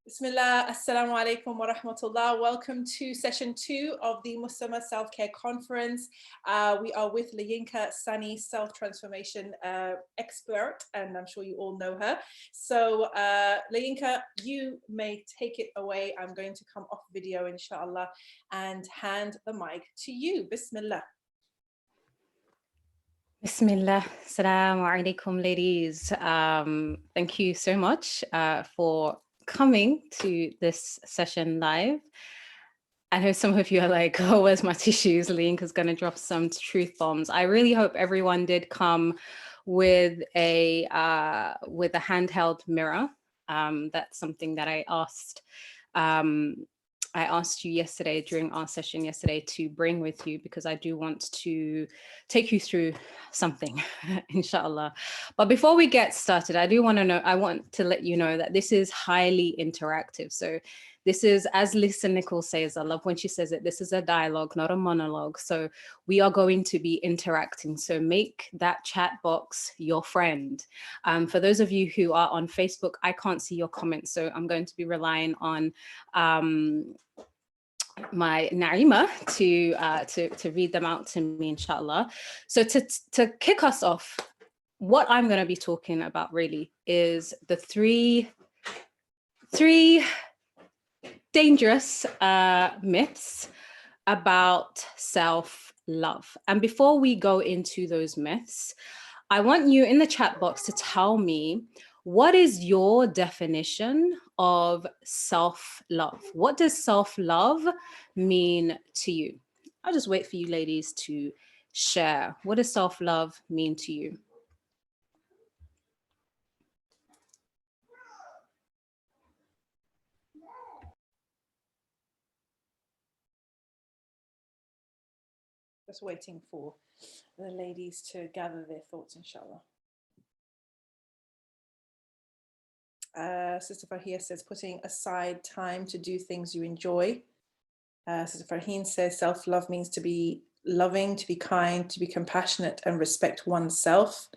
Bismillah, assalamu alaikum wa rahmatullah. Welcome to session 2 of the Muslimah Self-Care Conference. We are with LaYinka, Sanni, self-transformation expert, and I'm sure you all know her. So LaYinka, you may take it away. I'm going to come off video, inshallah, and hand the mic to you. Bismillah. Bismillah. Assalamu alaikum, ladies. Thank you so much for coming to this session live. I know some of you are like, oh, where's my tissues? LaYinka's going to drop some truth bombs. I really hope everyone did come with a handheld mirror. That's something that I asked you yesterday during our session yesterday to bring with you, because I do want to take you through something, inshallah. But before we get started, I want to let you know that this is highly interactive. So this is, as Lisa Nichols says, I love when she says it, this is a dialogue, not a monologue. So we are going to be interacting. So make that chat box your friend. For those of you who are on Facebook, I can't see your comments. So I'm going to be relying on my Naima to read them out to me, inshallah. So to kick us off, what I'm going to be talking about really is the three dangerous myths about self-love. And before we go into those myths, I want you in the chat box to tell me, what is your definition of self-love? What does self-love mean to you? I'll just wait for you ladies to share. What does self-love mean to you? Just waiting for the ladies to gather their thoughts, inshallah. Sister Farhia says, putting aside time to do things you enjoy. Sister Farheen says, self-love means to be loving, to be kind, to be compassionate, and respect oneself.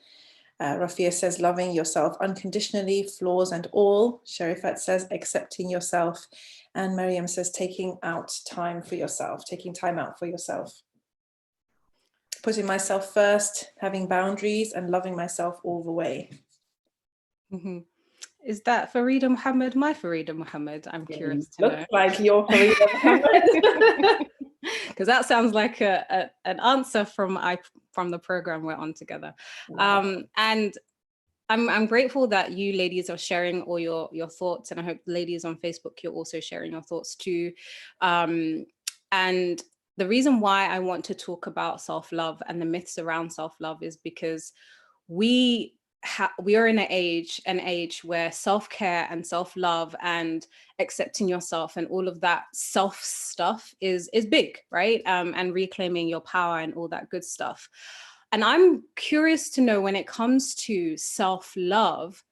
Rafia says, loving yourself unconditionally, flaws and all. Sharifat says, accepting yourself. And Maryam says, taking time out for yourself. Putting myself first, having boundaries, and loving myself all the way. Mm-hmm. Is that Farida Muhammad, my Farida Muhammad? I'm curious to know. Looks like your Farida Muhammad. Because that sounds like an answer from the program we're on together. Wow. And I'm grateful that you ladies are sharing all your thoughts, and I hope ladies on Facebook, you're also sharing your thoughts too. And the reason why I want to talk about self-love and the myths around self-love is because we are in an age where self-care and self-love and accepting yourself and all of that self stuff is big, right? And reclaiming your power and all that good stuff. And I'm curious to know, when it comes to self-love,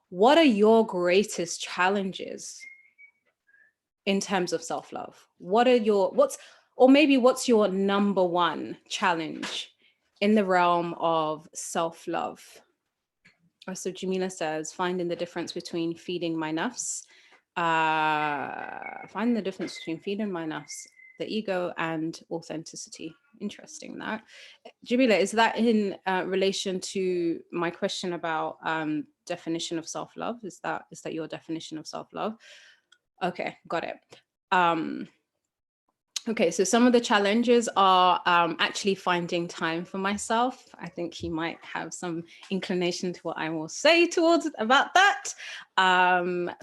what are your greatest challenges in terms of self-love? What's your number one challenge in the realm of self-love? So Jamila says, finding the difference between feeding my nafs, the ego, and authenticity. Interesting that. Jamila, is that in relation to my question about definition of self-love? Is that your definition of self-love? Okay, got it. Okay, so some of the challenges are actually finding time for myself. I think he might have some inclination to what I will say about that.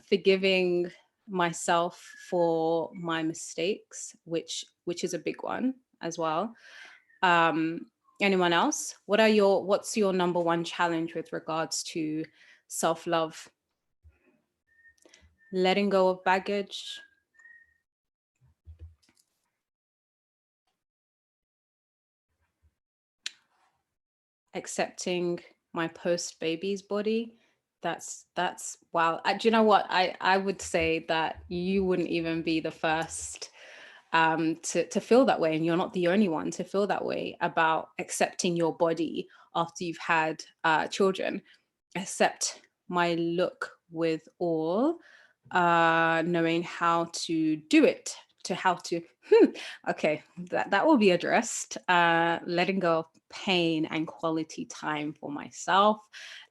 Forgiving myself for my mistakes, which is a big one as well. Anyone else? What's your number one challenge with regards to self-love? Letting go of baggage. Accepting my post-baby's body. That's wow. Do you know what? I would say that you wouldn't even be the first to feel that way, and you're not the only one to feel that way about accepting your body after you've had children. Accept my look with all knowing how to do it, to how to, okay, that will be addressed. Letting go of pain and quality time for myself,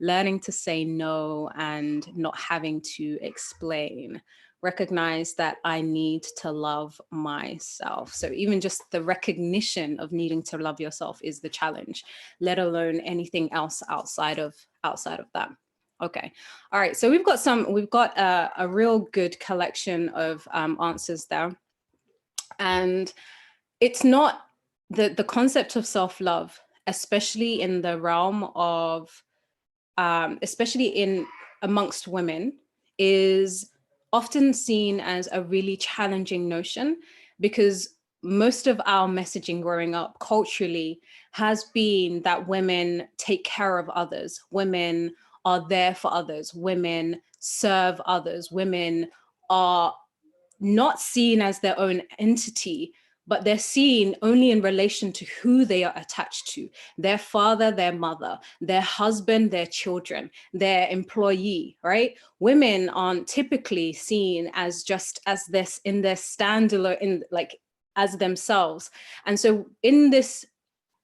learning to say no and not having to explain. Recognize that I need to love myself. So even just the recognition of needing to love yourself is the challenge, let alone anything else outside of that. Okay. All right. So we've got a real good collection of answers there. And it's not the concept of self-love, especially in the realm of, especially in amongst women, is often seen as a really challenging notion, because most of our messaging growing up culturally has been that women take care of others, women are there for others, women serve others, women are not seen as their own entity, but they're seen only in relation to who they are attached to: their father, their mother, their husband, their children, their employee, right? Women aren't typically seen as just as this in their standalone, in like as themselves. And so in this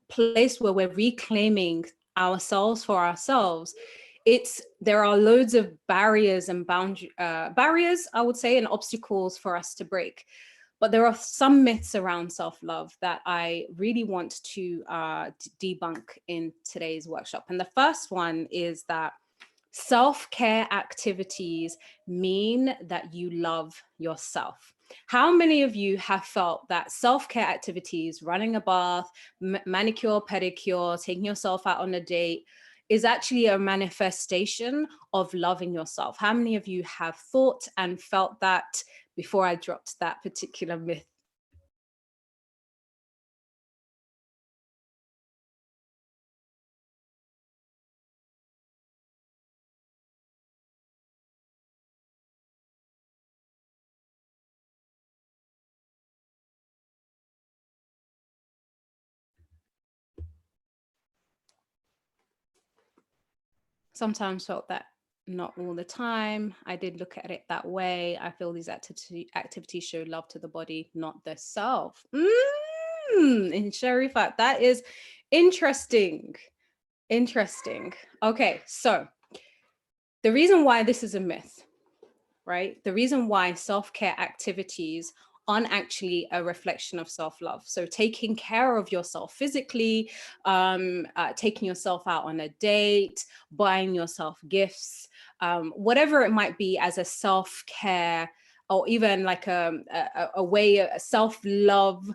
place where we're reclaiming ourselves for ourselves, there are loads of barriers and barriers, I would say, and obstacles for us to break. But there are some myths around self-love that I really want to debunk in today's workshop. And the first one is that self-care activities mean that you love yourself. How many of you have felt that self-care activities, running a bath, manicure, pedicure, taking yourself out on a date, is actually a manifestation of loving yourself? How many of you have thought and felt that before I dropped that particular myth? Sometimes felt that, not all the time. I did look at it that way. I feel these activities show love to the body, not the self. In Sharifat, that is interesting. Interesting. Okay, so the reason why this is a myth, right? The reason why self-care activities aren't actually a reflection of self-love. So taking care of yourself physically, taking yourself out on a date, buying yourself gifts, whatever it might be as a self-care, or even like a way, a self-love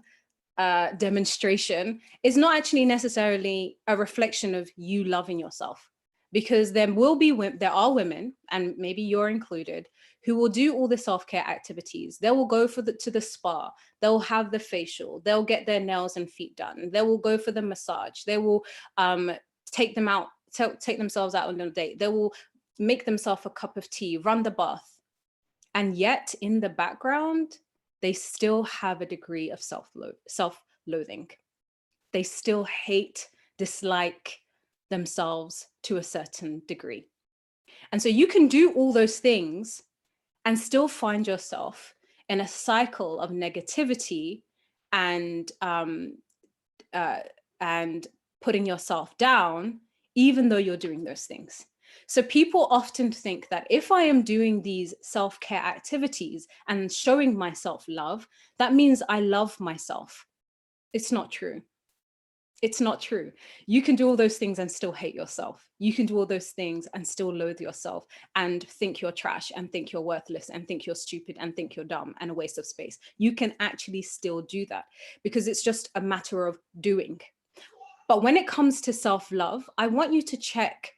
demonstration, is not actually necessarily a reflection of you loving yourself. Because there are women, and maybe you're included, who will do all the self-care activities. They will go to the spa, they'll have the facial, they'll get their nails and feet done, they will go for the massage, they will take themselves out on a date, they will make themselves a cup of tea, run the bath. And yet in the background, they still have a degree of self-loathing. They still hate, dislike themselves to a certain degree. And so you can do all those things and still find yourself in a cycle of negativity and putting yourself down, even though you're doing those things. So people often think that if I am doing these self-care activities and showing myself love, that means I love myself. It's not true. It's not true. You can do all those things and still hate yourself. You can do all those things and still loathe yourself and think you're trash and think you're worthless and think you're stupid and think you're dumb and a waste of space. You can actually still do that because it's just a matter of doing. But when it comes to self-love, I want you to check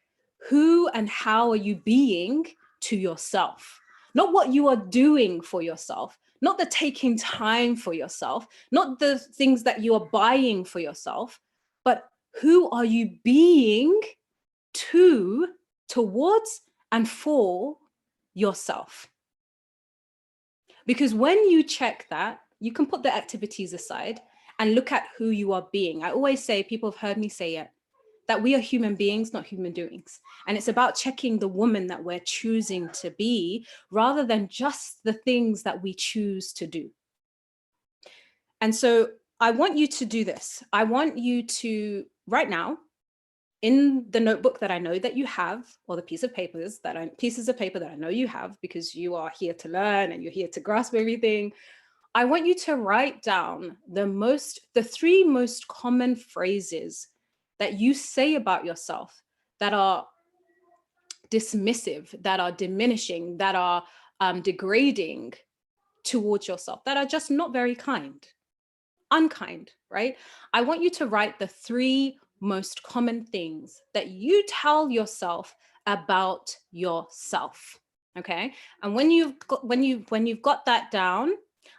who and how are you being to yourself, not what you are doing for yourself, not the taking time for yourself, not the things that you are buying for yourself, but who are you being towards and for yourself? Because when you check that, you can put the activities aside and look at who you are being. I always say, people have heard me say it, that we are human beings, not human doings. And it's about checking the woman that we're choosing to be rather than just the things that we choose to do. And so I want you to do this. I want you to, right now, in the notebook that I know that you have, or the pieces of paper that I know you have, because you are here to learn and you're here to grasp everything, I want you to write down the 3 most common phrases that you say about yourself that are dismissive, that are diminishing, that are degrading towards yourself, that are just not very kind, unkind, right? I want you to write the 3 most common things that you tell yourself about yourself. Okay. And when you've got that down,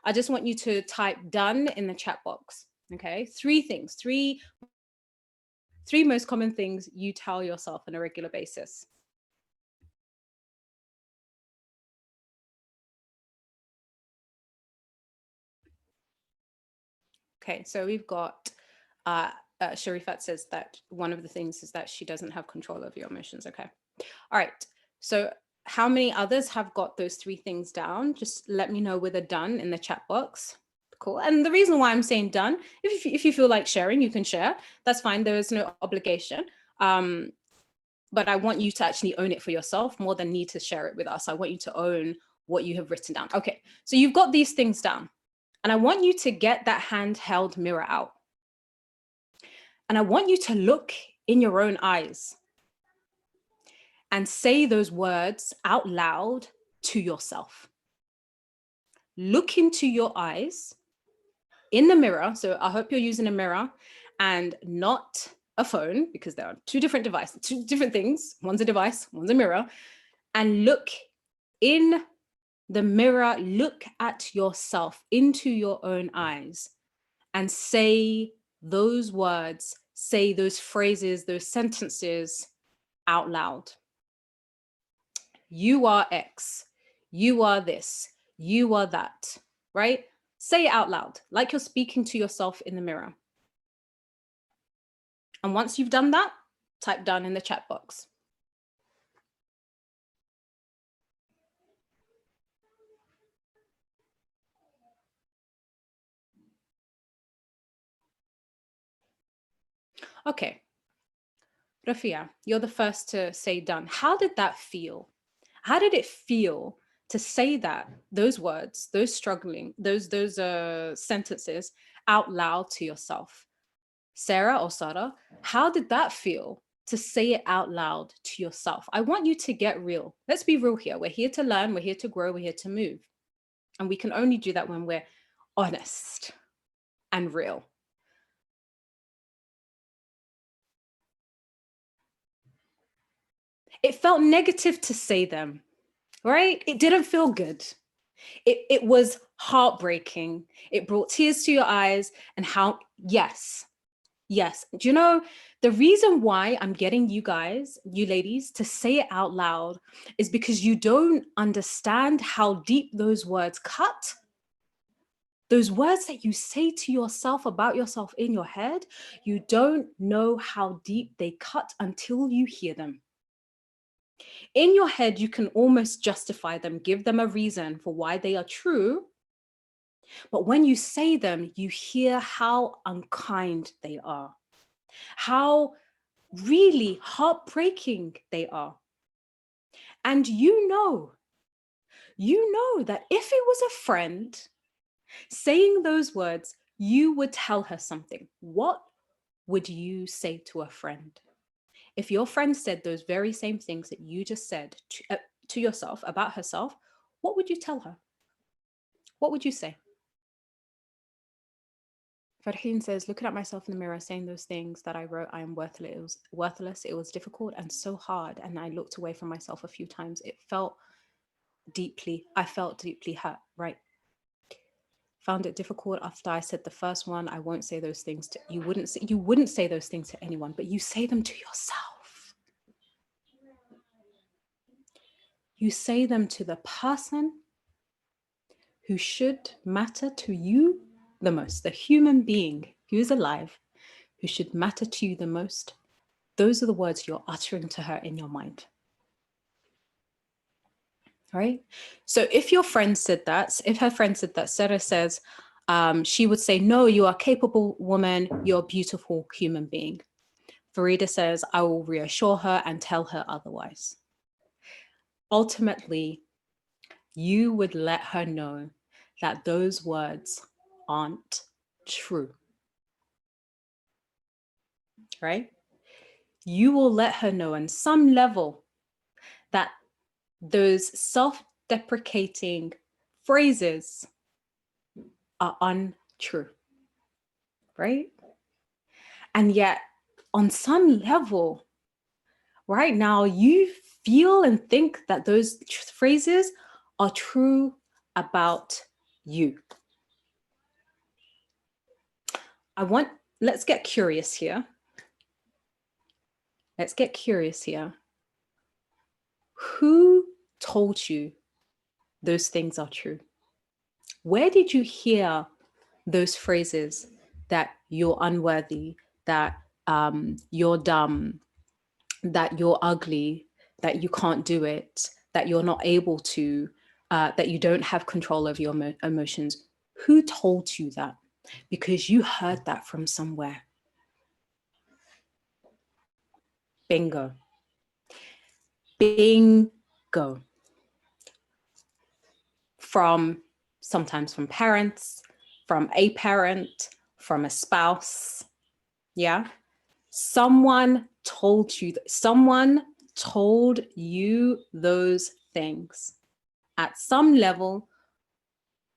I just want you to type done in the chat box. Okay. 3 things, 3 most common things you tell yourself on a regular basis. Okay, so we've got Sharifat says that one of the things is that she doesn't have control over your emotions. Okay. All right. So how many others have got those 3 things down? Just let me know with a done in the chat box. Cool. And the reason why I'm saying done, if you feel like sharing, you can share. That's fine. There is no obligation. But I want you to actually own it for yourself more than need to share it with us. I want you to own what you have written down. Okay. So you've got these things down. And I want you to get that handheld mirror out. And I want you to look in your own eyes and say those words out loud to yourself. Look into your eyes in the mirror. So I hope you're using a mirror and not a phone, because there are 2 different devices, 2 different things. One's a device, one's a mirror. And look in the mirror, look at yourself into your own eyes and say those words, say those phrases, those sentences out loud. You are X, you are this, you are that, right? Say it out loud, like you're speaking to yourself in the mirror. And once you've done that, type done in the chat box. Okay. Rafia, you're the first to say done. How did that feel? How did it feel to say that, those words, those sentences out loud to yourself? Sarah or Sada, how did that feel to say it out loud to yourself? I want you to get real. Let's be real here. We're here to learn, we're here to grow, we're here to move. And we can only do that when we're honest and real. It felt negative to say them, right? It didn't feel good. It was heartbreaking. It brought tears to your eyes. And how, yes. Do you know, the reason why I'm getting you guys, you ladies, to say it out loud is because you don't understand how deep those words cut. Those words that you say to yourself about yourself in your head, you don't know how deep they cut until you hear them. In your head, you can almost justify them, give them a reason for why they are true. But when you say them, you hear how unkind they are, how really heartbreaking they are. And you know that if it was a friend saying those words, you would tell her something. What would you say to a friend? If your friend said those very same things that you just said to yourself about herself, what would you tell her? What would you say? Farheen says, looking at myself in the mirror, saying those things that I wrote, I am worthless. It was worthless. It was difficult and so hard. And I looked away from myself a few times. I felt deeply hurt, right? Found it difficult after I said the first one. I won't say those things to you. You wouldn't say those things to anyone, but you say them to yourself. You say them to the person who should matter to you the most, the human being who is alive, who should matter to you the most, those are the words you're uttering to her in your mind. Right? So if your friend said that, if her friend said that, Sarah says, she would say, no, you are a capable woman, you're a beautiful human being. Farida says, I will reassure her and tell her otherwise. Ultimately, you would let her know that those words aren't true. Right? You will let her know on some level that those self-deprecating phrases are untrue, right? And yet, on some level, right now, you feel and think that those phrases are true about you. Let's get curious here. Let's get curious here. Who told you those things are true? Where did you hear those phrases that you're unworthy, that you're dumb, that you're ugly, that you can't do it, that you're not able to, that you don't have control of your emotions? Who told you that? Because you heard that from somewhere. Bingo. Bingo. Sometimes from parents, from a parent, from a spouse. Yeah. Someone told you those things. At some level,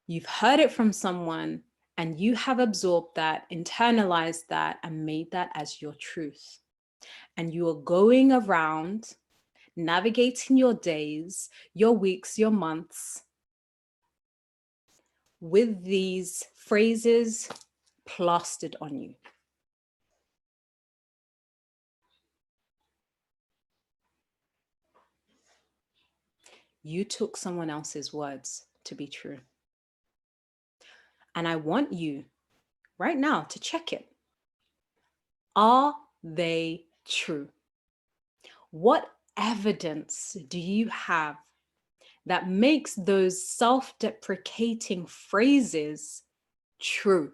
you've heard it from someone and you have absorbed that, internalized that, and made that as your truth. And you are going around navigating your days, your weeks, your months with these phrases plastered on you. You took someone else's words to be true. And I want you right now to check it. Are they true? What evidence do you have that makes those self-deprecating phrases true?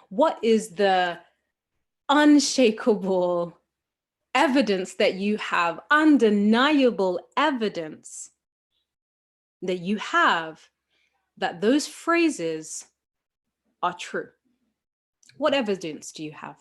What is the unshakable evidence that you have, undeniable evidence that you have that those phrases are true? What evidence do you have?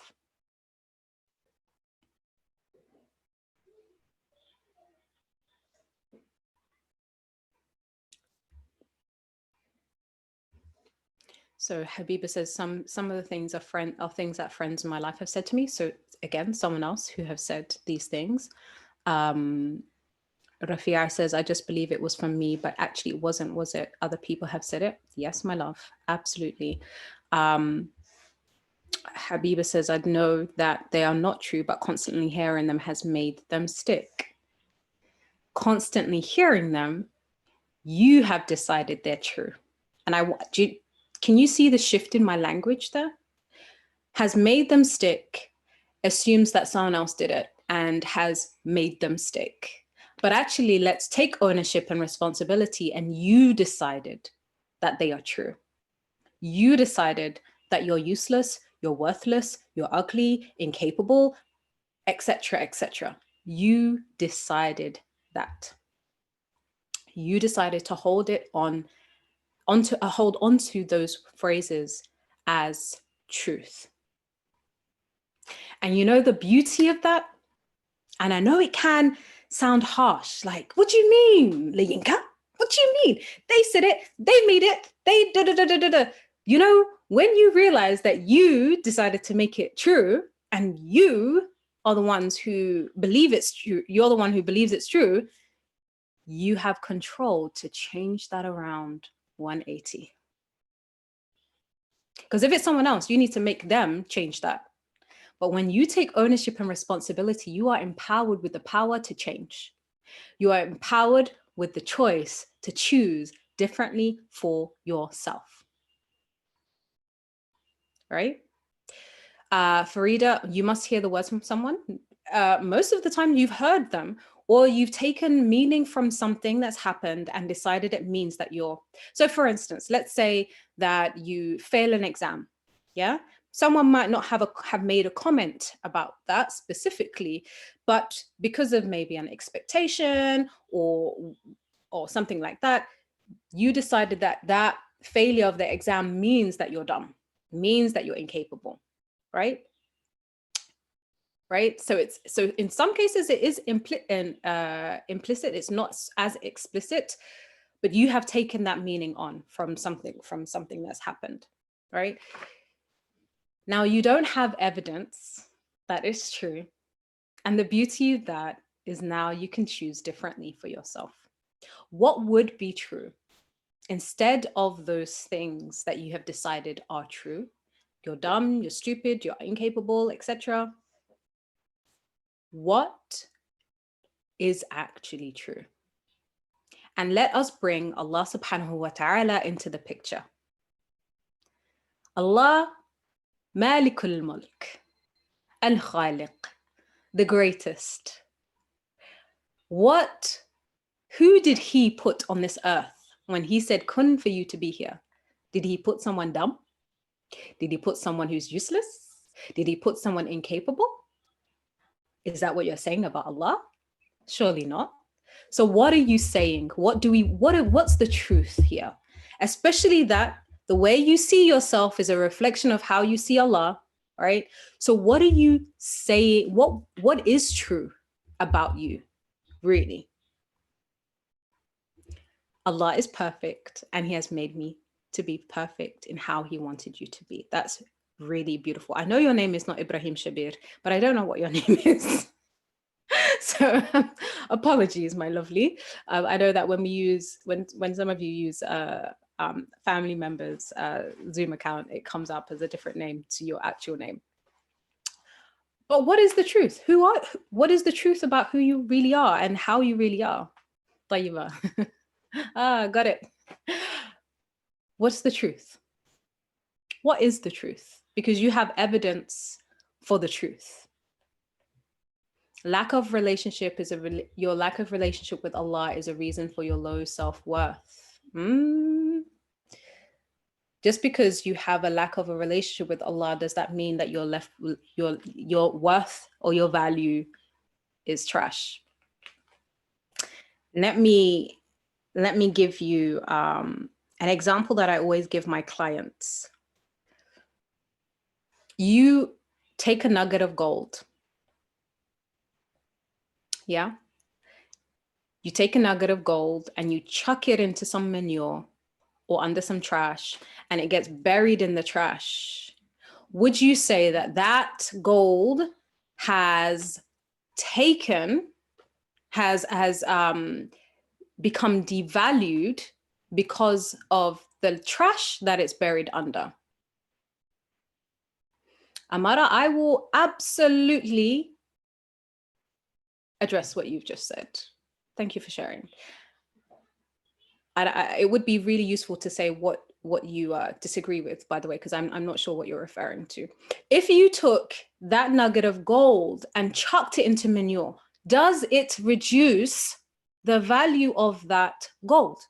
So Habiba says some of the things are things that friends in my life have said to me. So again, someone else who have said these things. Rafia says, I just believe it was from me, but actually it wasn't, was it? Other people have said it. Yes, my love, absolutely. Habiba says, I know that they are not true, but constantly hearing them has made them stick. Constantly hearing them, you have decided they're true. And can you see the shift in my language there? Has made them stick, assumes that someone else did it and has made them stick. But actually, let's take ownership and responsibility, and you decided that they are true. You decided that you're useless, you're worthless, you're ugly, incapable, etc., etc. You decided that. You decided to hold onto those phrases as truth. And you know the beauty of that? And I know it can sound harsh, like, what do you mean, LaYinka? What do you mean? They said it, they made it, they da-da-da-da-da-da. You know, when you realize that you decided to make it true and you are the ones who believe it's true, you're the one who believes it's true, you have control to change that around 180. Because if it's someone else, you need to make them change that. But when you take ownership and responsibility, you are empowered with the power to change. You are empowered with the choice to choose differently for yourself. Right? Farida, you must hear the words from someone. Most of the time you've heard them, or you've taken meaning from something that's happened and decided it means that you're. So for instance, let's say that you fail an exam. Yeah. Someone might not have made a comment about that specifically, but because of maybe an expectation or something like that, you decided that that failure of the exam means that you're dumb, means that you're incapable, right? Right. So in some cases it is implicit. It's not as explicit, but you have taken that meaning on from something that's happened, right? Now you don't have evidence that is true. And the beauty of that is now you can choose differently for yourself. What would be true instead of those things that you have decided are true? You're dumb, you're stupid, you're incapable, etc. What is actually true? And let us bring Allah subhanahu wa ta'ala into the picture. Allah, Malikul Mulk, Al-Khaliq, the greatest. Who did he put on this earth when he said kun for you to be here? Did he put someone dumb? Did he put someone who's useless? Did he put someone incapable? Is that what you're saying about Allah? Surely not. So what are you saying? What's the truth here? Especially that the way you see yourself is a reflection of how you see Allah, right? So what are you saying? What is true about you, really? Allah is perfect and he has made me to be perfect in how he wanted you to be. That's really beautiful. I know your name is not Ibrahim Shabir, but I don't know what your name is. So apologies, my lovely. I know that when some of you use family members' Zoom account, it comes up as a different name to your actual name. But what is the truth? What is the truth about who you really are and how you really are? Tayyiba. Got it. What's the truth? What is the truth? Because you have evidence for the truth. Lack of relationship your lack of relationship with Allah is a reason for your low self-worth. Just because you have a lack of a relationship with Allah, does that mean that your worth or your value is trash? Let me give you an example that I always give my clients. You take a nugget of gold. Yeah. You take a nugget of gold and you chuck it into some manure or under some trash and it gets buried in the trash. Would you say that that gold has become devalued because of the trash that it's buried under? Amara, I will absolutely address what you've just said. Thank you for sharing. It would be really useful to say what you disagree with, by the way, because I'm not sure what you're referring to. If you took that nugget of gold and chucked it into manure, does it reduce the value of that gold?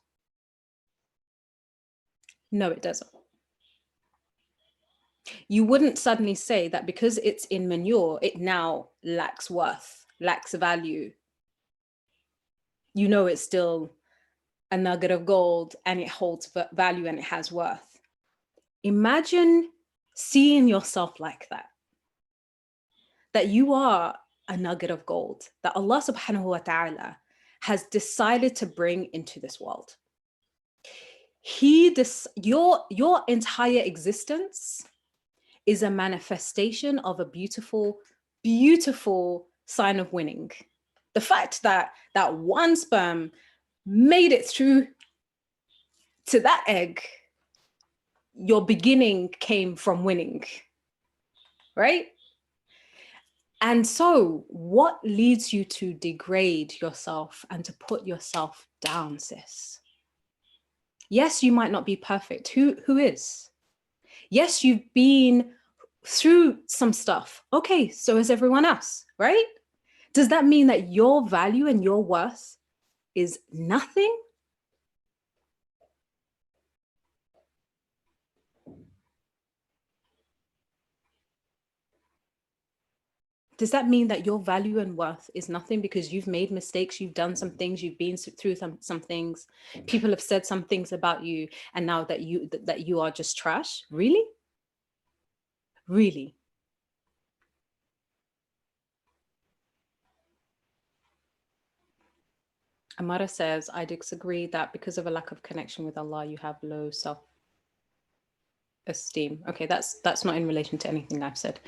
No, it doesn't. You wouldn't suddenly say that because it's in manure, it now lacks worth, lacks value. You know, it's still a nugget of gold and it holds value and it has worth. Imagine seeing yourself like that you are a nugget of gold that Allah subhanahu wa ta'ala has decided to bring into this world. Your entire existence is a manifestation of a beautiful, beautiful sign of winning. The fact that one sperm made it through to that egg, your beginning came from winning, right? And so what leads you to degrade yourself and to put yourself down, sis? Yes, you might not be perfect. Who is? Yes, you've been through some stuff. Okay, so is everyone else, right? Does that mean that your value and your worth is nothing? Does that mean that your value and worth is nothing because you've made mistakes, you've done some things, you've been through some things, people have said some things about you, and now that you are just trash? Really? Really? Amara says, I disagree that because of a lack of connection with Allah, you have low self-esteem. Okay, that's not in relation to anything I've said.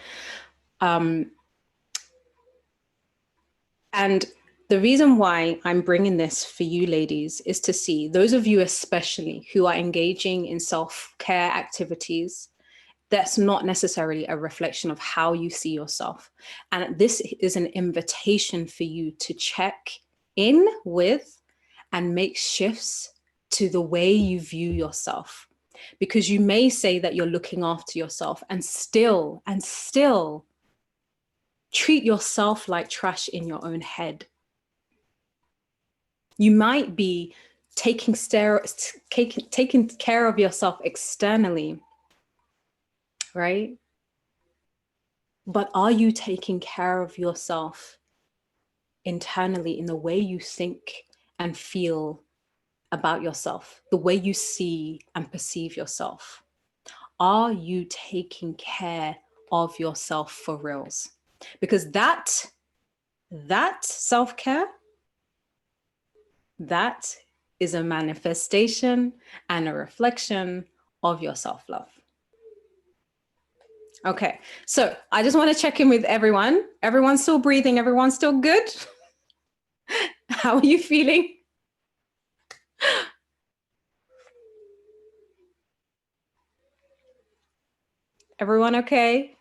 And the reason why I'm bringing this for you ladies is to see those of you especially who are engaging in self-care activities, that's not necessarily a reflection of how you see yourself. And this is an invitation for you to check in with and make shifts to the way you view yourself. Because you may say that you're looking after yourself and still treat yourself like trash in your own head. You might be taking care of yourself externally, right? But are you taking care of yourself internally in the way you think and feel about yourself, the way you see and perceive yourself? Are you taking care of yourself for reals? Because that self-care, that is a manifestation and a reflection of your self-love. Okay, so I just want to check in with everyone. Everyone's still breathing, everyone's still good? How are you feeling? Everyone okay?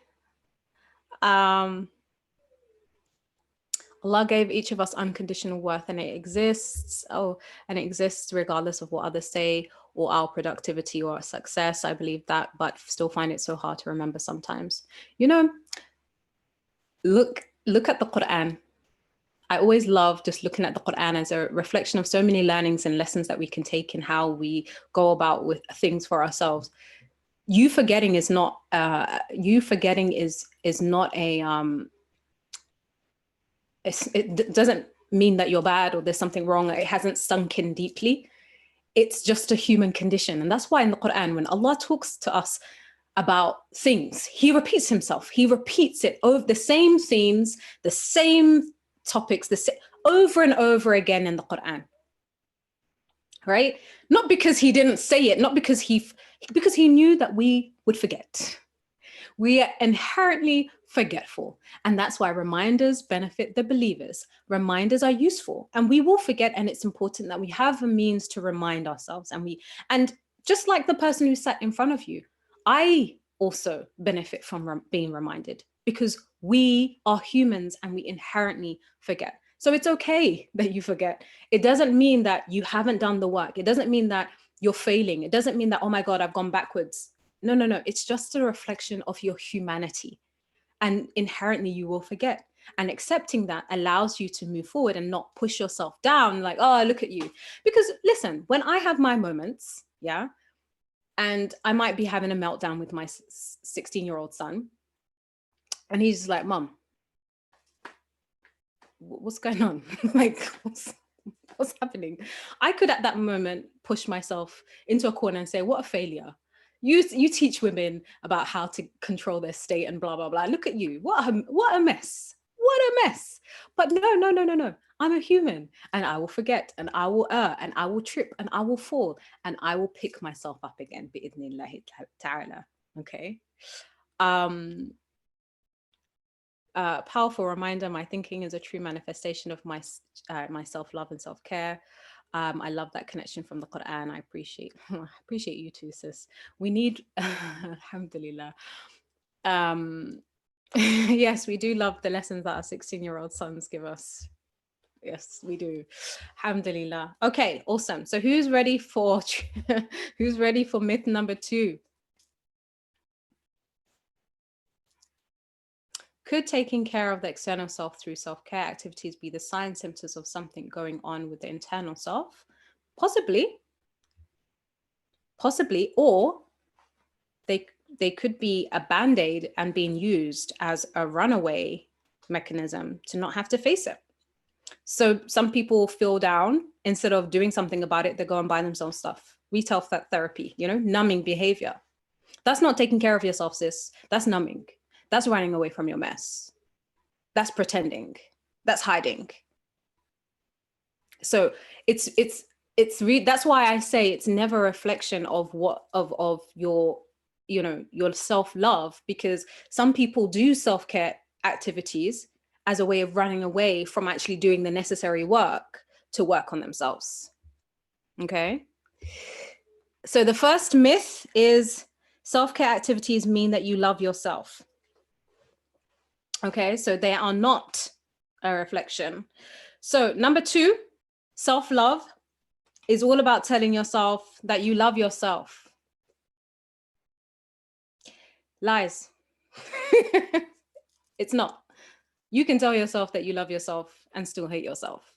Allah gave each of us unconditional worth, and it exists. And it exists regardless of what others say or our productivity or our success. I believe that, but still find it so hard to remember sometimes. You know, look at the Quran. I always love just looking at the Quran as a reflection of so many learnings and lessons that we can take in how we go about with things for ourselves. You forgetting is not it doesn't mean that you're bad or there's something wrong. It hasn't sunk in deeply. It's just a human condition. And that's why in the Quran, when Allah talks to us about things, he repeats himself. He repeats it over the same themes, the same topics, over and over again in the Quran. Right? Not because he didn't say it, not because he knew that we would forget. We are inherently forgetful. And that's why reminders benefit the believers. Reminders are useful and we will forget. And it's important that we have a means to remind ourselves. And just like the person who sat in front of you, I also benefit from being reminded because we are humans and we inherently forget. So it's okay that you forget. It doesn't mean that you haven't done the work. It doesn't mean that you're failing. It doesn't mean that, oh my God, I've gone backwards. No. It's just a reflection of your humanity. And inherently you will forget. And accepting that allows you to move forward and not push yourself down like, oh, look at you. Because listen, when I have my moments, yeah, and I might be having a meltdown with my 16-year-old son. And he's just like, Mom, what's going on? Like, what's happening? I could at that moment push myself into a corner and say, what a failure. You teach women about how to control their state and blah, blah, blah. Look at you. What a mess. What a mess. But no. I'm a human and I will forget and I will err and I will trip and I will fall and I will pick myself up again. Bi'idhnillahi ta'ala. Okay. Powerful reminder, my thinking is a true manifestation of my self-love and self-care. I love that connection from the Quran. I appreciate you too, sis. We need, alhamdulillah. Yes, we do love the lessons that our 16-year-old sons give us. Yes, we do. Alhamdulillah. Okay, awesome. So who's ready for myth number 2? Could taking care of the external self through self-care activities be the signs, symptoms of something going on with the internal self? Possibly, or they could be a band-aid and being used as a runaway mechanism to not have to face it. So some people feel down, instead of doing something about it, they go and buy themselves stuff. Retail therapy, you know, numbing behavior. That's not taking care of yourself, sis. That's numbing. That's running away from your mess. That's pretending. That's hiding. So that's why I say it's never a reflection of your, you know, your self-love, because some people do self-care activities as a way of running away from actually doing the necessary work to work on themselves. Okay. So the first myth is self-care activities mean that you love yourself. Okay, so they are not a reflection. So number 2, self-love is all about telling yourself that you love yourself. Lies. It's not. You can tell yourself that you love yourself and still hate yourself.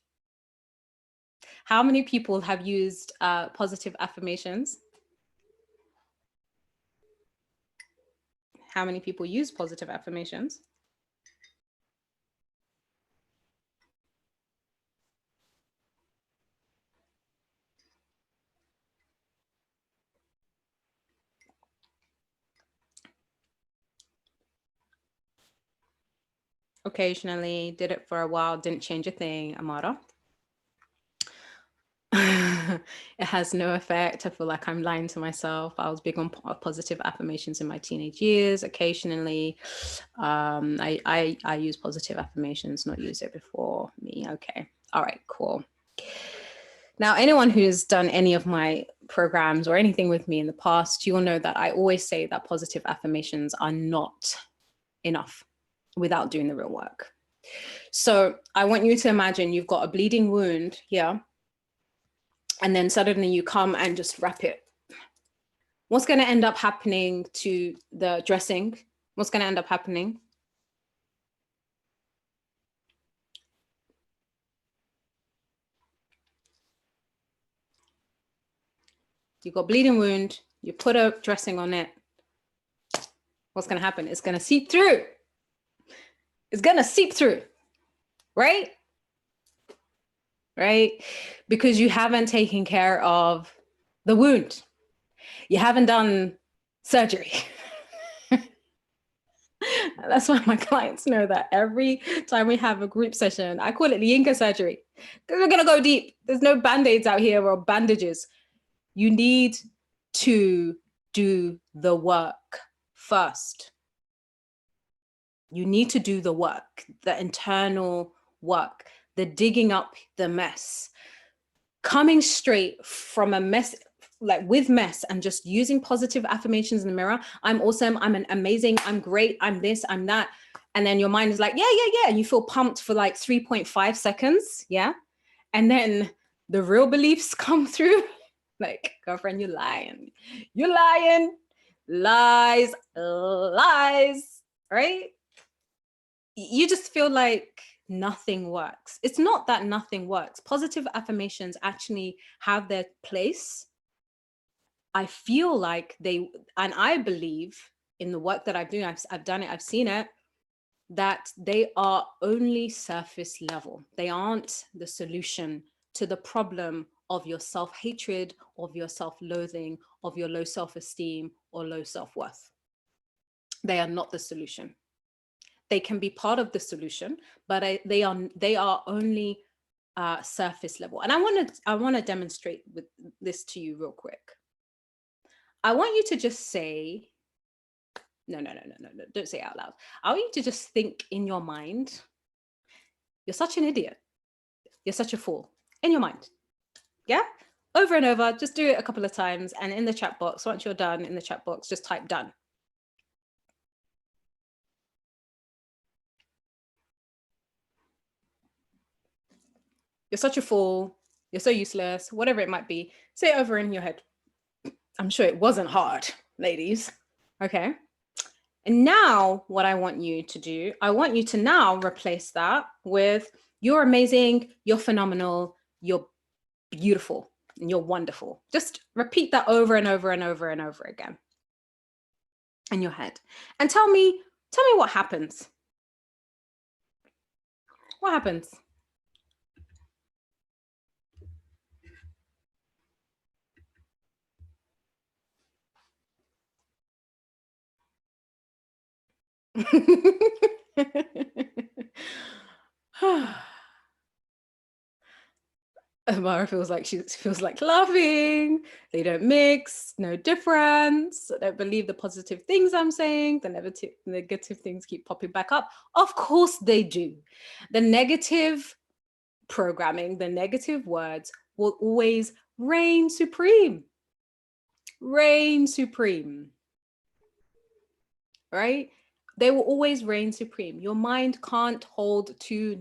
How many people have used positive affirmations? How many people use positive affirmations? Occasionally, did it for a while, didn't change a thing, Amara. It has no effect. I feel like I'm lying to myself. I was big on positive affirmations in my teenage years. Occasionally, I use positive affirmations, not used it before me. Okay. All right, cool. Now, anyone who's done any of my programs or anything with me in the past, you'll know that I always say that positive affirmations are not enough without doing the real work. So I want you to imagine you've got a bleeding wound here, and then suddenly you come and just wrap it. What's going to end up happening to the dressing? What's going to end up happening? You've got bleeding wound, you put a dressing on it. What's going to happen? It's going to seep through. It's going to seep through, right? Right? Because you haven't taken care of the wound. You haven't done surgery. That's why my clients know that every time we have a group session, I call it LaYinka surgery, because we're going to go deep. There's no band-aids out here or bandages. You need to do the work first. You need to do the work, the internal work, the digging up the mess, coming straight from a mess, like with mess, and just using positive affirmations in the mirror. I'm awesome. I'm amazing. I'm great. I'm this, I'm that. And then your mind is like, yeah. And you feel pumped for like 3.5 seconds. Yeah. And then the real beliefs come through. Like, girlfriend, you're lying. You're lying. Lies, right? You just feel like nothing works. It's not that nothing works. Positive affirmations actually have their place. I feel like and I believe in the work that I've done it, I've seen it, that they are only surface level. They aren't the solution to the problem of your self-hatred, of your self-loathing, of your low self-esteem or low self-worth. They are not the solution. They can be part of the solution, but they are only surface level. And I want to demonstrate with this to you real quick. I want you to just say, no, don't say it out loud. I want you to just think in your mind, you're such an idiot. You're such a fool in your mind. Yeah? Over and over, just do it a couple of times. And in the chat box, once you're done in the chat box, just type done. You're such a fool. You're so useless, whatever it might be. Say it over in your head. I'm sure it wasn't hard, ladies. Okay. And now what I want you to do, I want you to now replace that with you're amazing, you're phenomenal, you're beautiful, and you're wonderful. Just repeat that over and over and over and over again in your head. And tell me what happens. What happens? Amara she feels like laughing. They don't mix, no difference. I don't believe the positive things I'm saying. The negative things keep popping back up. Of course they do. The negative programming, the negative words will always reign supreme. Reign supreme. Right? They will always reign supreme. Your mind can't hold two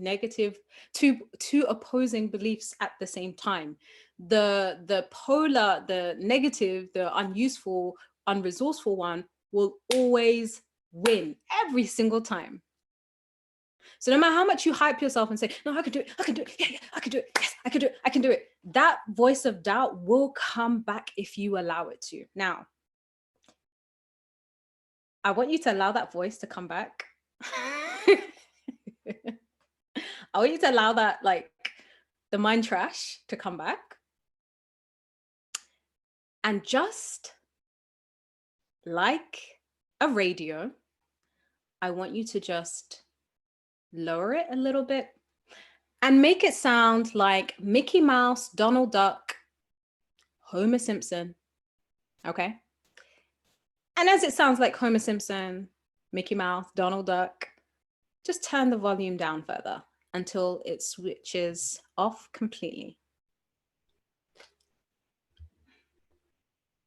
opposing beliefs at the same time. The polar, the negative, the unuseful, unresourceful one will always win every single time. So no matter how much you hype yourself and say, no, I can do it, I can do it, yeah, I can do it, yes, I can do it, I can do it, that voice of doubt will come back if you allow it to. Now, I want you to allow that voice to come back. I want you to allow that, like, the mind trash to come back. And just like a radio, I want you to just lower it a little bit and make it sound like Mickey Mouse, Donald Duck, Homer Simpson. Okay? And as it sounds like Homer Simpson, Mickey Mouse, Donald Duck, just turn the volume down further until it switches off completely.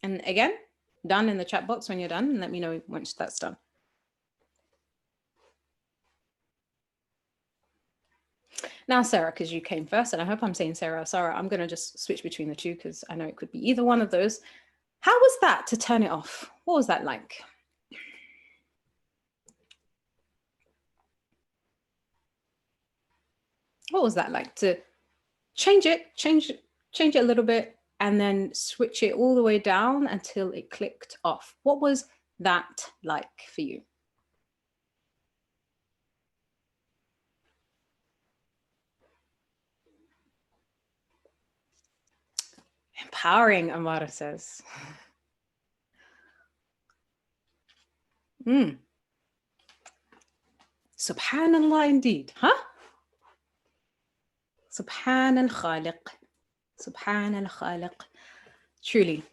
And again, done in the chat box when you're done, and let me know once that's done. Now, Sarah, because you came first, and I hope I'm saying Sarah, I'm going to just switch between the two because I know it could be either one of those. How was that to turn it off? What was that like? What was that like to change it a little bit and then switch it all the way down until it clicked off? What was that like for you? Empowering, Amara says. Subhanallah indeed, huh? Subhan al-Khaliq. Subhan al-Khaliq. Truly.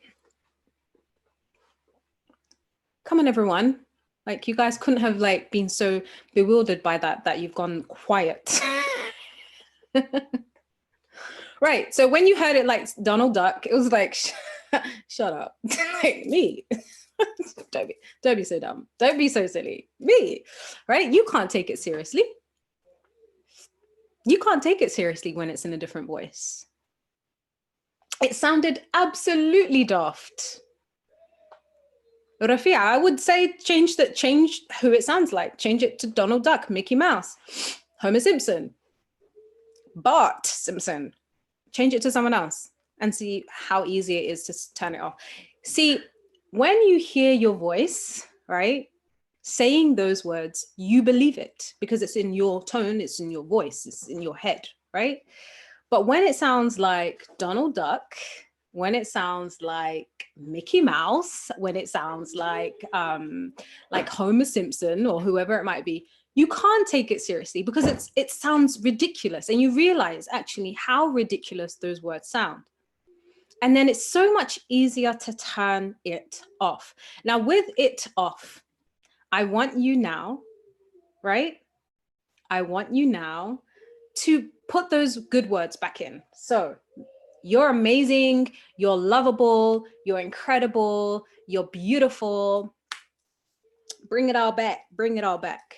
Come on, everyone. Like, you guys couldn't have like been so bewildered by that you've gone quiet. Right. So when you heard it like Donald Duck, it was like, shut up. Like, me. Don't be so dumb. Don't be so silly. Me. Right? You can't take it seriously. You can't take it seriously when it's in a different voice. It sounded absolutely daft. Rafia, I would say change who it sounds like. Change it to Donald Duck, Mickey Mouse, Homer Simpson, Bart Simpson. Change it to someone else and see how easy it is to turn it off. See, when you hear your voice, right, saying those words, you believe it because it's in your tone, it's in your voice, it's in your head, right? But when it sounds like Donald Duck, when it sounds like Mickey Mouse, when it sounds like Homer Simpson or whoever it might be, you can't take it seriously because it sounds ridiculous, and you realize actually how ridiculous those words sound. And then it's so much easier to turn it off. Now, with it off, I want you now, right? I want you now to put those good words back in. So you're amazing, you're lovable, you're incredible, you're beautiful. Bring it all back, bring it all back.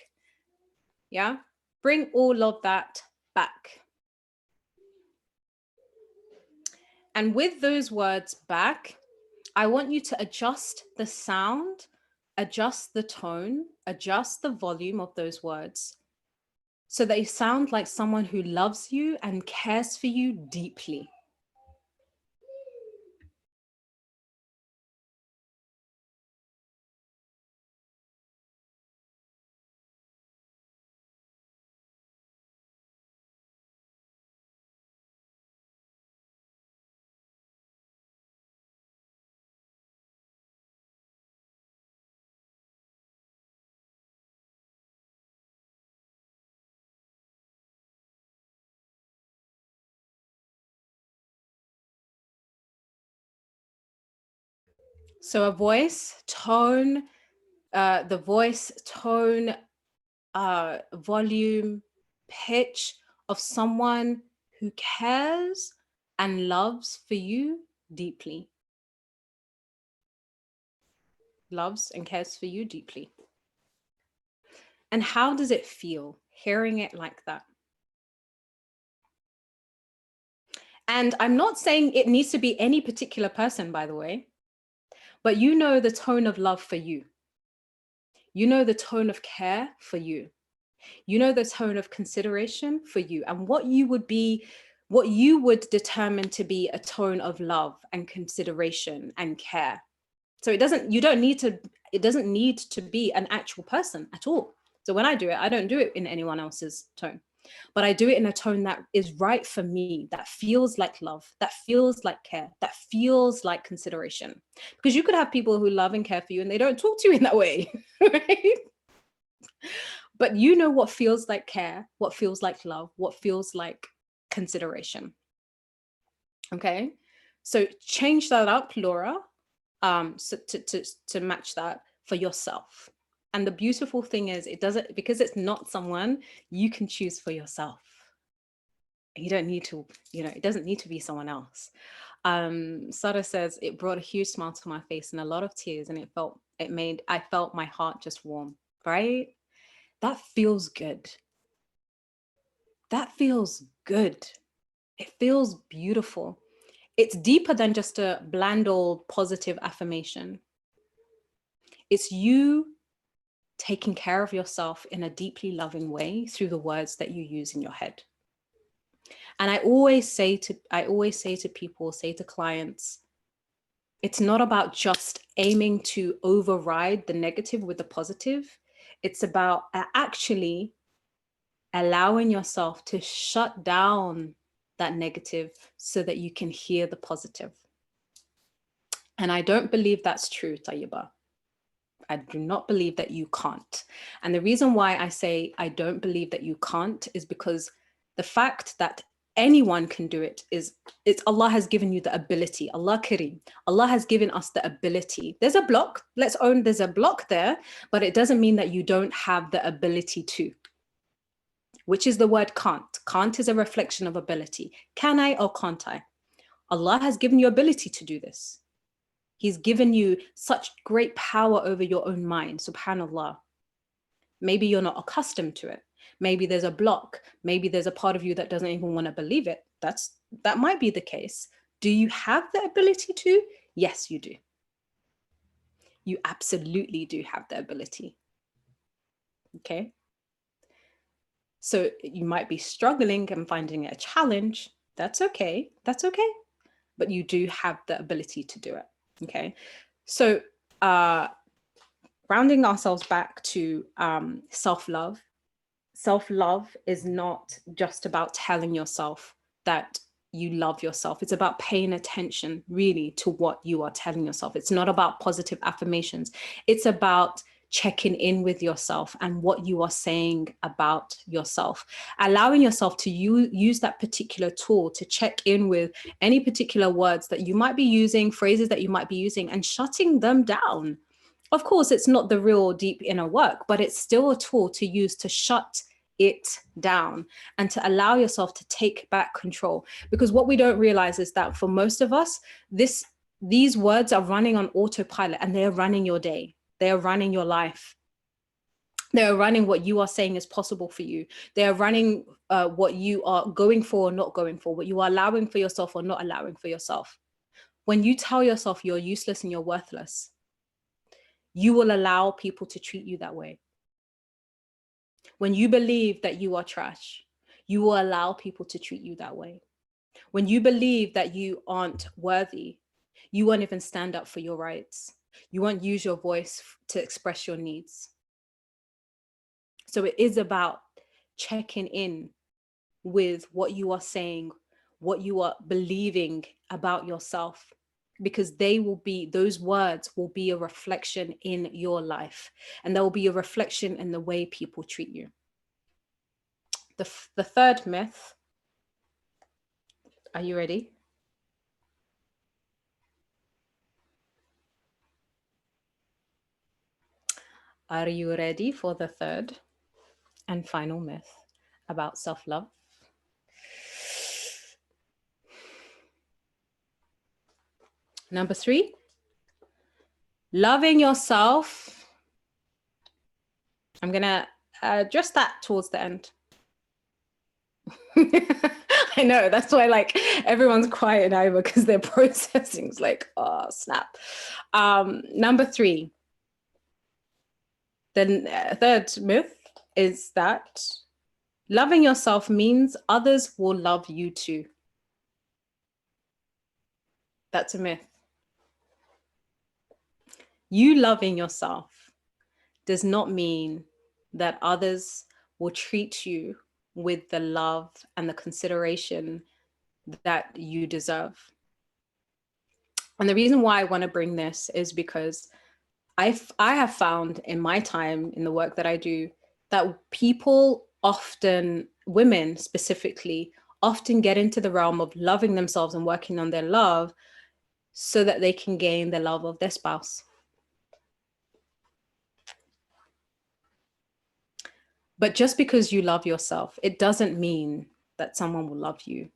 Yeah, bring all of that back. And with those words back, I want you to adjust the sound adjust the tone, adjust the volume of those words so they sound like someone who loves you and cares for you deeply. So a voice, tone, the voice, tone, volume, pitch of someone who cares and loves for you deeply. Loves and cares for you deeply. And how does it feel hearing it like that? And I'm not saying it needs to be any particular person, by the way, but you know the tone of love for you. You know the tone of care for you. You know the tone of consideration for you, and what you would determine to be a tone of love and consideration and care. So it doesn't need to be an actual person at all. So when I do it, I don't do it in anyone else's tone, but I do it in a tone that is right for me, that feels like love, that feels like care, that feels like consideration. Because you could have people who love and care for you and they don't talk to you in that way, right? But you know what feels like care, what feels like love, what feels like consideration. Okay, so change that up, Laura, so to match that for yourself. And the beautiful thing is, it doesn't, because it's not someone, you can choose for yourself. You don't need to, it doesn't need to be someone else. Sada says, it brought a huge smile to my face and a lot of tears, and I felt my heart just warm, right? That feels good. That feels good. It feels beautiful. It's deeper than just a bland old positive affirmation. It's you taking care of yourself in a deeply loving way through the words that you use in your head. And I always say to people, say to clients, it's not about just aiming to override the negative with the positive. It's about actually allowing yourself to shut down that negative so that you can hear the positive. And I don't believe that's true, Tayyiba. I do not believe that you can't. And the reason why I say I don't believe that you can't is because the fact that anyone can do it is, it's Allah has given you the ability. Allah Kareem. Allah has given us the ability. There's a block, let's own there's a block there, but it doesn't mean that you don't have the ability to, which is the word can't. Can't is a reflection of ability. Can I or can't I? Allah has given you ability to do this. He's given you such great power over your own mind, subhanallah. Maybe you're not accustomed to it. Maybe there's a block. Maybe there's a part of you that doesn't even want to believe it. That might be the case. Do you have the ability to? Yes, you do. You absolutely do have the ability. Okay. So you might be struggling and finding it a challenge. That's okay. That's okay. But you do have the ability to do it. Okay. So rounding ourselves back to self-love. Self-love is not just about telling yourself that you love yourself. It's about paying attention really to what you are telling yourself. It's not about positive affirmations. It's about checking in with yourself and what you are saying about yourself, allowing yourself to use that particular tool to check in with any particular words that you might be using, phrases that you might be using, and shutting them down. Of course, it's not the real deep inner work, but it's still a tool to use to shut it down and to allow yourself to take back control. Because what we don't realize is that for most of us, these words are running on autopilot, and they're running your day. They are running your life. They are running what you are saying is possible for you. They are running what you are going for or not going for, what you are allowing for yourself or not allowing for yourself. When you tell yourself you're useless and you're worthless, you will allow people to treat you that way. When you believe that you are trash, you will allow people to treat you that way. When you believe that you aren't worthy, you won't even stand up for your rights. You won't use your voice to express your needs. So it is about checking in with what you are saying, what you are believing about yourself, because those words will be a reflection in your life, and there will be a reflection in the way people treat you. The third myth, are you ready? Are you ready for the third and final myth about self-love? Number 3, loving yourself. I'm going to address that towards the end. I know, that's why like everyone's quiet now because they're processing. It's like, oh, snap. Number 3, the third myth is that loving yourself means others will love you too. That's a myth. You loving yourself does not mean that others will treat you with the love and the consideration that you deserve. And the reason why I want to bring this is because I have found in my time in the work that I do that people often, women specifically, often get into the realm of loving themselves and working on their love so that they can gain the love of their spouse. But just because you love yourself, it doesn't mean that someone will love you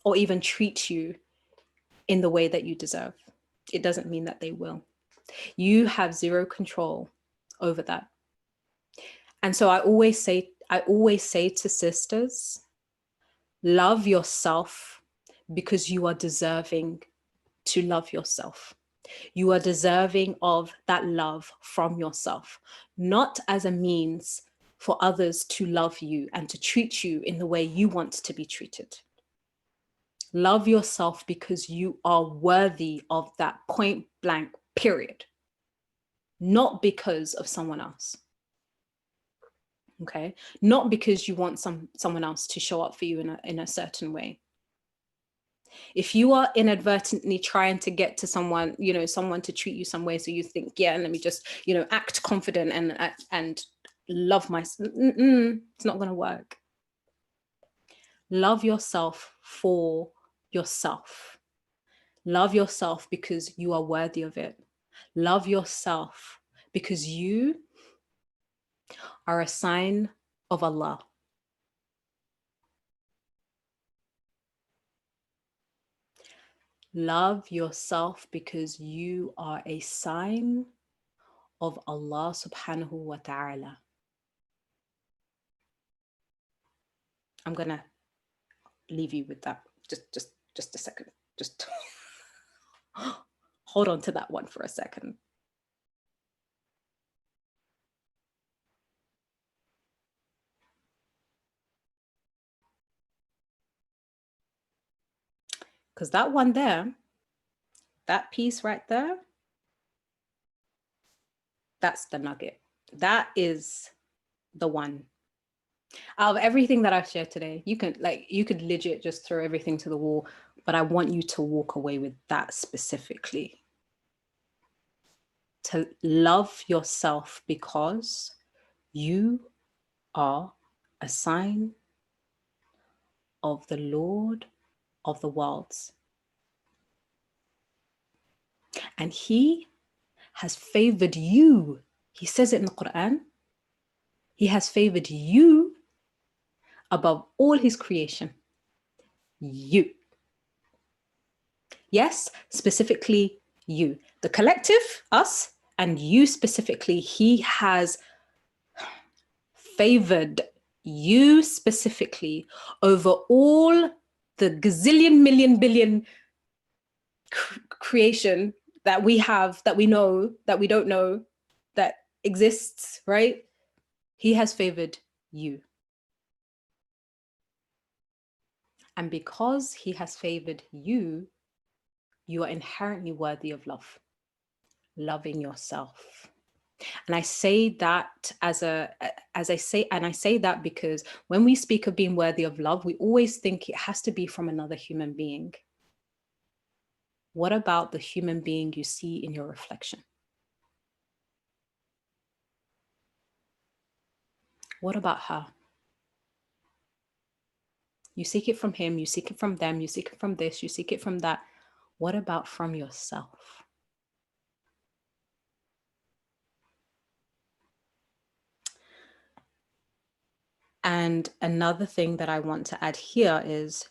or even treat you in the way that you deserve. It doesn't mean that they will. You have zero control over that. And so I always say to sisters, love yourself because you are deserving to love yourself. You are deserving of that love from yourself, not as a means for others to love you and to treat you in the way you want to be treated. Love yourself because you are worthy of that point blank, period. Not because of someone else. Okay? Not because you want someone else to show up for you in a certain way. If you are inadvertently trying to get to someone, someone to treat you some way, so you think, yeah, let me just, act confident and love myself. It's not going to work. Love yourself for yourself. Love yourself because you are worthy of it. Love yourself because you are a sign of Allah. Love yourself because you are a sign of Allah subhanahu wa ta'ala. I'm gonna leave you with that. Just a second. Just hold on to that one for a second. Because that one there, that piece right there, that's the nugget. That is the one. Out of everything that I've shared today, you could legit just throw everything to the wall, but I want you to walk away with that specifically. To love yourself because you are a sign of the Lord of the worlds. And he has favored you. He says it in the Quran. He has favored you above all his creation. You. Yes, specifically you. The collective, us, and you specifically, he has favored you specifically over all the gazillion, million, billion creation that we have, that we know, that we don't know, that exists, right? He has favored you. And because he has favored you, you are inherently worthy of love, loving yourself. And I say that I say that because when we speak of being worthy of love, we always think it has to be from another human being. What about the human being you see in your reflection? What about her? You seek it from him, you seek it from them, you seek it from this, you seek it from that. What about from yourself? And another thing that I want to add here is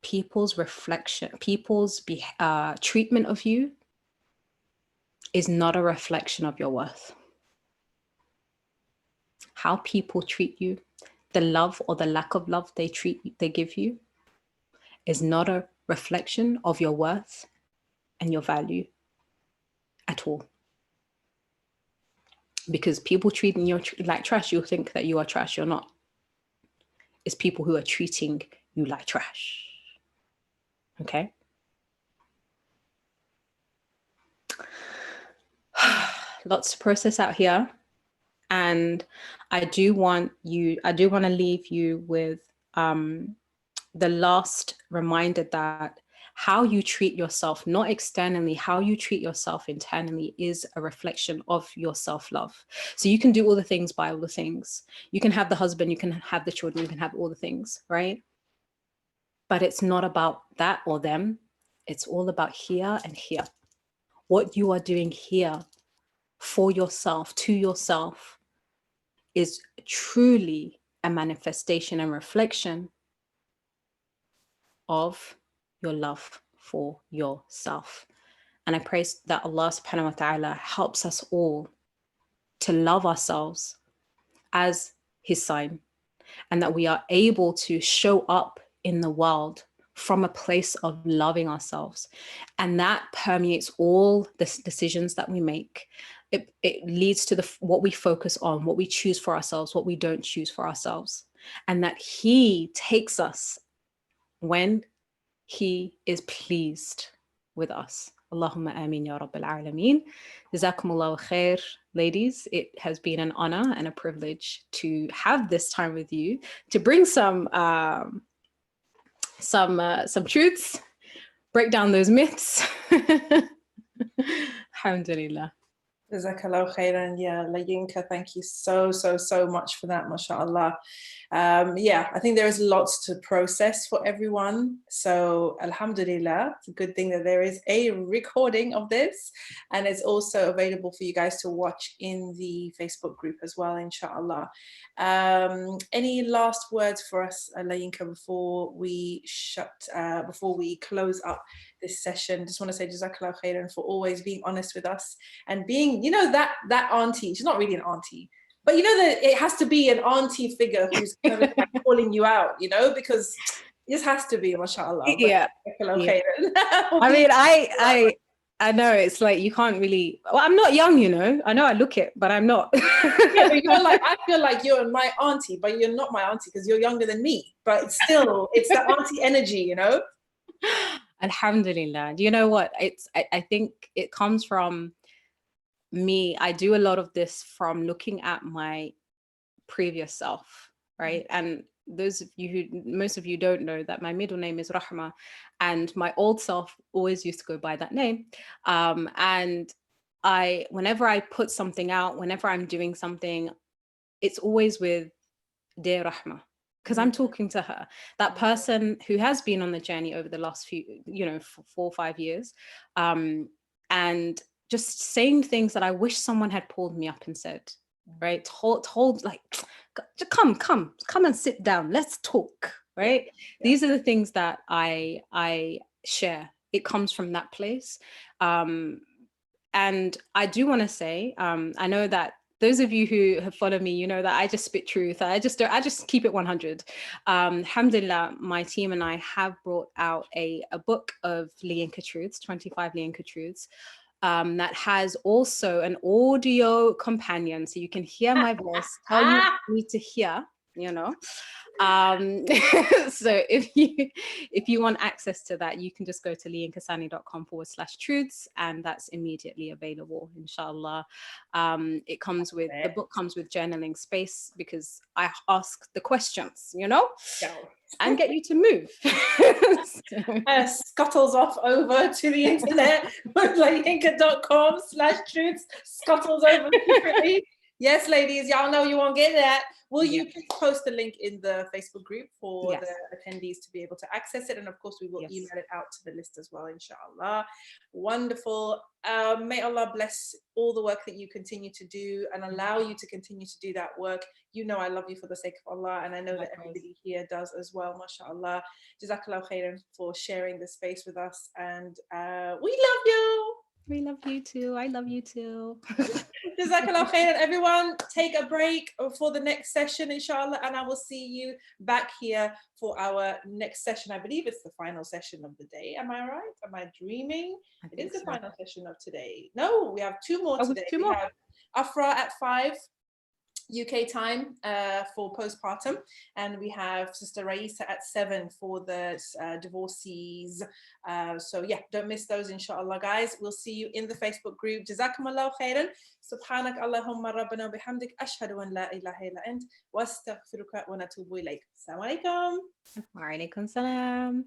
people's reflection, people's treatment of you is not a reflection of your worth. How people treat you, the love or the lack of love they give you, is not a reflection of your worth and your value at all. Because people treating you like trash, you'll think that you are trash. You're not. It's people who are treating you like trash. Okay? Lots to process out here. And I do want to leave you with the last reminder that how you treat yourself, not externally, how you treat yourself internally is a reflection of your self-love. So you can do all the things, buy all the things. You can have the husband, you can have the children, you can have all the things, right? But it's not about that or them. It's all about here and here. What you are doing here for yourself, to yourself, is truly a manifestation and reflection of your love for yourself. And I pray that Allah subhanahu wa ta'ala helps us all to love ourselves as his sign, and that we are able to show up in the world from a place of loving ourselves. And that permeates all the decisions that we make. It leads to what we focus on, what we choose for ourselves, what we don't choose for ourselves. And that he takes us when he is pleased with us. Allahumma ameen ya rabbil alameen. Jazakumullahu khair, ladies. It has been an honor and a privilege to have this time with you, to bring some truths, break down those myths. Alhamdulillah. Jazakallah khairan. Yeah, LaYinka, thank you so much for that, mashallah. Yeah, I think there is lots to process for everyone. So alhamdulillah, it's a good thing that there is a recording of this, and it's also available for you guys to watch in the Facebook group as well, inshallah. Any last words for us, LaYinka, before we close up this session? Just want to say jazakallah khairan for always being honest with us and being, you know, that auntie. She's not really an auntie, but you know that it has to be an auntie figure who's kind of like calling you out, you know, because this has to be, mashallah. Yeah. Yeah. I mean, I know it's like you can't really. Well, I'm not young, you know. I know I look it, but I'm not. Yeah, but you're like, I feel like you're my auntie, but you're not my auntie because you're younger than me. But still, it's the auntie energy, you know. Alhamdulillah. Do you know what? I think it comes from me. I do a lot of this from looking at my previous self, right? And those of you most of you don't know that my middle name is Rahma, and my old self always used to go by that name. And whenever I put something out, whenever I'm doing something, it's always with dear Rahma, because I'm talking to her, that person who has been on the journey over the last few, 4 or 5 years, and just saying things that I wish someone had pulled me up and said, right? Told like, come and sit down, let's talk, right? Yeah. These are the things that I share. It comes from that place. And I do want to say, I know that those of you who have followed me, you know that I just spit truth. I just keep it 100. Alhamdulillah, my team and I have brought out a book of LaYinka truths, 25 LaYinka truths. that has also an audio companion, so you can hear my voice, tell you what you need to hear, you know. So if you want access to that, you can just go to layinkasani.com/truths, and that's immediately available, inshallah. It comes with, the book comes with journaling space, because I ask the questions, you know, and get you to move. Scuttles off over to the internet, LaYinka.com/truths, scuttles over secretly. Yes, ladies, y'all know you won't get that. Will you please post the link in the Facebook group for the attendees to be able to access it? And of course, we will email it out to the list as well, inshallah. Wonderful. May Allah bless all the work that you continue to do and allow you to continue to do that work. You know I love you for the sake of Allah, and I know that everybody here does as well, mashallah. Jazakallah khairan for sharing this space with us, and we love you. We love you too. I love you too. Jazakallah khairan, everyone. Take a break for the next session, inshallah, and I will see you back here for our next session. I believe it's the final session of the day. Am I right? Am I dreaming? It is the final session of today. No, we have two more today. We have Afra at 5 UK time for postpartum, and we have Sister Raisa at 7 for the divorcees. So yeah, don't miss those, inshallah, guys. We'll see you in the Facebook group. Jazakumullahu khairan. Subhanak Allahumma rabbana bihamdik, ashhadu an la ilaha illa ant, wa astaghfiruka wa natubu ilayk. Assalamu alaikum. Wa alaikum salam.